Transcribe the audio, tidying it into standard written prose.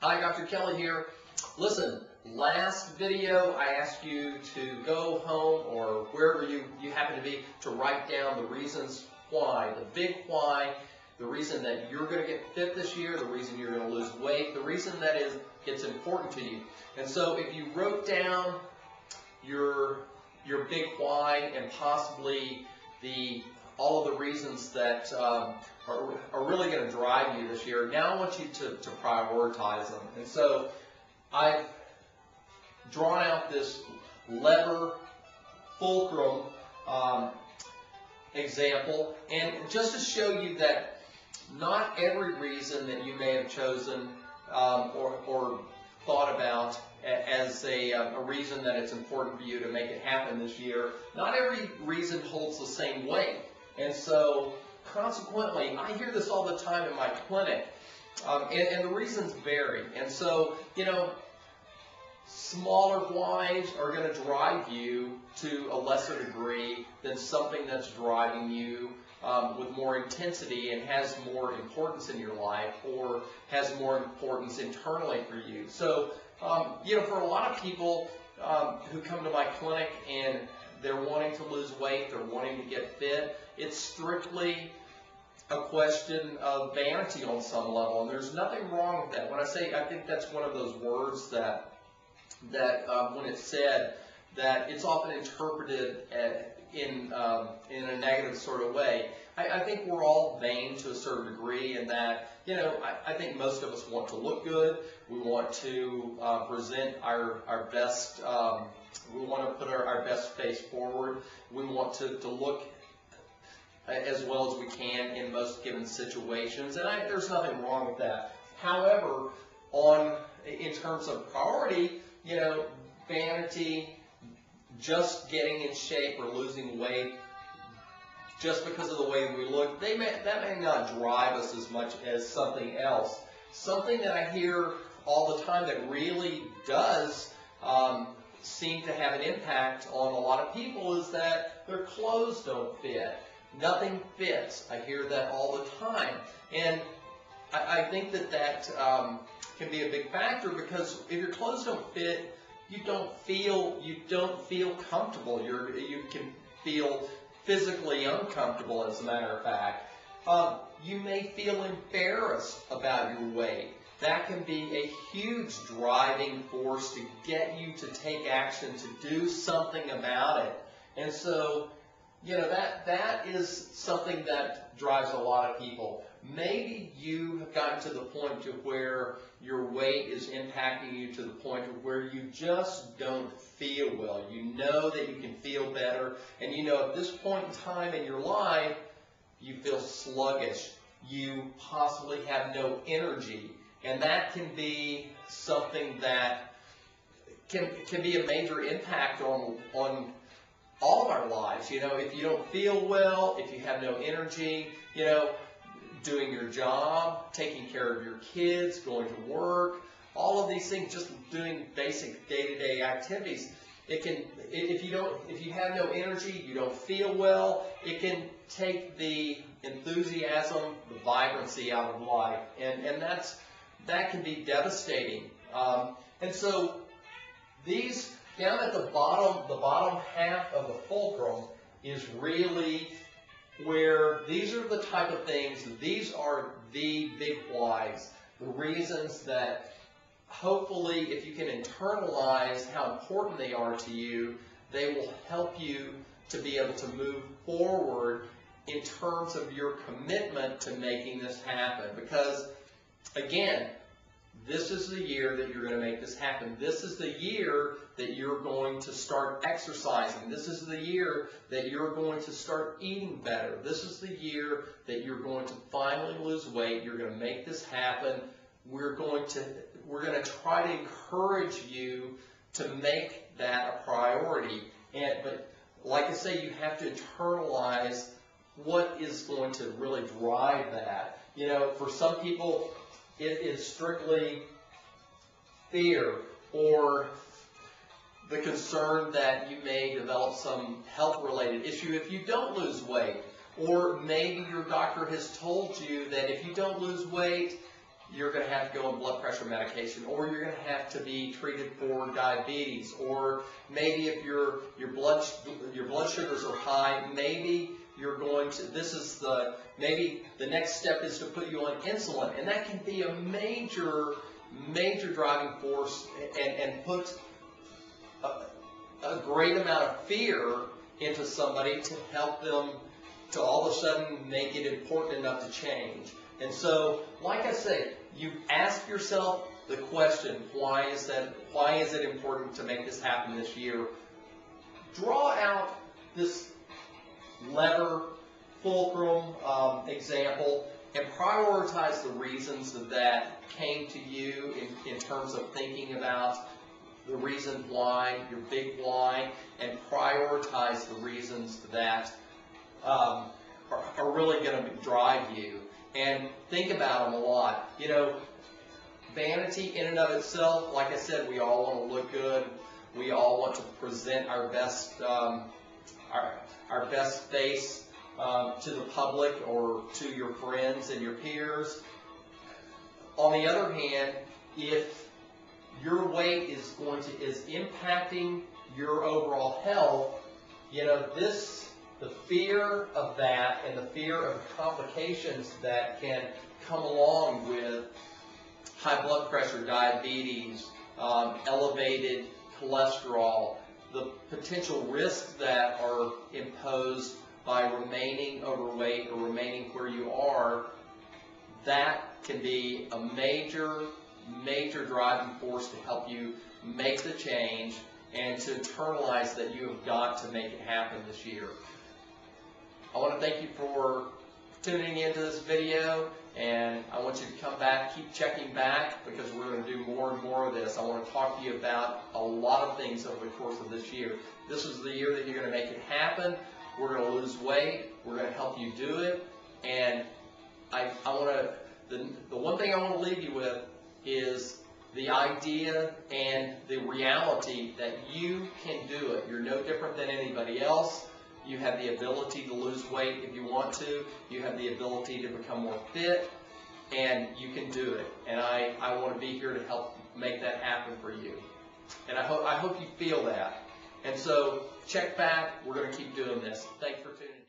Hi, Dr. Kelley here. Listen, last video I asked you to go home or wherever you happen to be to write down the reasons why, the big why, the reason that you're going to get fit this year, the reason you're going to lose weight, the reason that it's important to you. And so if you wrote down your big why and possibly all of the reasons that are really going to drive you this year, now I want you to prioritize them. And so I've drawn out this lever fulcrum example, and just to show you that not every reason that you may have chosen or thought about as a reason that it's important for you to make it happen this year, not every reason holds the same weight. And so consequently, I hear this all the time in my clinic, and the reasons vary. And so, you know, smaller whys are going to drive you to a lesser degree than something that's driving you with more intensity and has more importance in your life or has more importance internally for you. So, you know, for a lot of people who come to my clinic and they're wanting to lose weight, they're wanting to get fit, it's strictly a question of vanity on some level, and there's nothing wrong with that. When I say, I think that's one of those words that when it's said, that it's often interpreted in a negative sort of way. I think we're all vain to a certain degree, in that, you know, I think most of us want to look good. We want to present our best. We want to put our best face forward. We want to look as well as we can in most given situations, and there's nothing wrong with that. However, in terms of priority, you know, vanity, just getting in shape or losing weight just because of the way we look, that may not drive us as much as something else. Something that I hear all the time that really does seem to have an impact on a lot of people is that their clothes don't fit. Nothing fits. I hear that all the time. And I think that can be a big factor, because if your clothes don't fit, you don't feel comfortable. You can feel physically uncomfortable, as a matter of fact. You may feel embarrassed about your weight. That can be a huge driving force to get you to take action, to do something about it. And so, you know, that is something that drives a lot of people. Maybe you have gotten to the point to where your weight is impacting you to the point of where you just don't feel well. You know that you can feel better, and you know at this point in time in your life, you feel sluggish. You possibly have no energy, and that can be something that can be a major impact on all of our lives. You know, if you don't feel well, if you have no energy, you know, doing your job, taking care of your kids, going to work, all of these things, just doing basic day-to-day activities. It can, if you have no energy, you don't feel well, it can take the enthusiasm, the vibrancy out of life, and that can be devastating. And so these, down at the bottom half of the fulcrum is really where these are the type of things, these are the big whys, the reasons that hopefully if you can internalize how important they are to you, they will help you to be able to move forward in terms of your commitment to making this happen. Because, again, this is the year that you're going to make this happen. This is the year that you're going to start exercising. This is the year that you're going to start eating better. This is the year that you're going to finally lose weight. You're going to make this happen. We're going to try to encourage you to make that a priority. But like I say, you have to internalize what is going to really drive that. You know, for some people, it is strictly fear or the concern that you may develop some health-related issue if you don't lose weight. Or maybe your doctor has told you that if you don't lose weight, you're going to have to go on blood pressure medication, or you're going to have to be treated for diabetes, or maybe if your blood sugars are high, maybe you're going to, maybe the next step is to put you on insulin, and that can be a major driving force and put a great amount of fear into somebody to help them to all of a sudden make it important enough to change. And so, like I say, you ask yourself the question, why is it important to make this happen this year? Draw out this lever, fulcrum example, and prioritize the reasons that came to you in terms of thinking about the reason why, your big why, and prioritize the reasons that are really going to drive you. And think about them a lot. You know, vanity in and of itself, like I said, we all want to look good. We all want to present our best our best face to the public or to your friends and your peers. On the other hand, if your weight is impacting your overall health, you know, the fear of that and the fear of complications that can come along with high blood pressure, diabetes, elevated cholesterol, the potential risks that are imposed by remaining overweight or remaining where you are, that can be a major driving force to help you make the change and to internalize that you have got to make it happen this year. I want to thank you for tuning into this video, and I want you to come back, keep checking back, because we're going to do more and more of this. I want to talk to you about a lot of things over the course of this year. This is the year that you're going to make it happen. We're going to lose weight. We're going to help you do it. And the one thing I want to leave you with is the idea and the reality that you can do it. You're no different than anybody else. You have the ability to lose weight if you want to. You have the ability to become more fit, and you can do it. And I want to be here to help make that happen for you. And I hope you feel that. And so check back. We're going to keep doing this. Thanks for tuning in.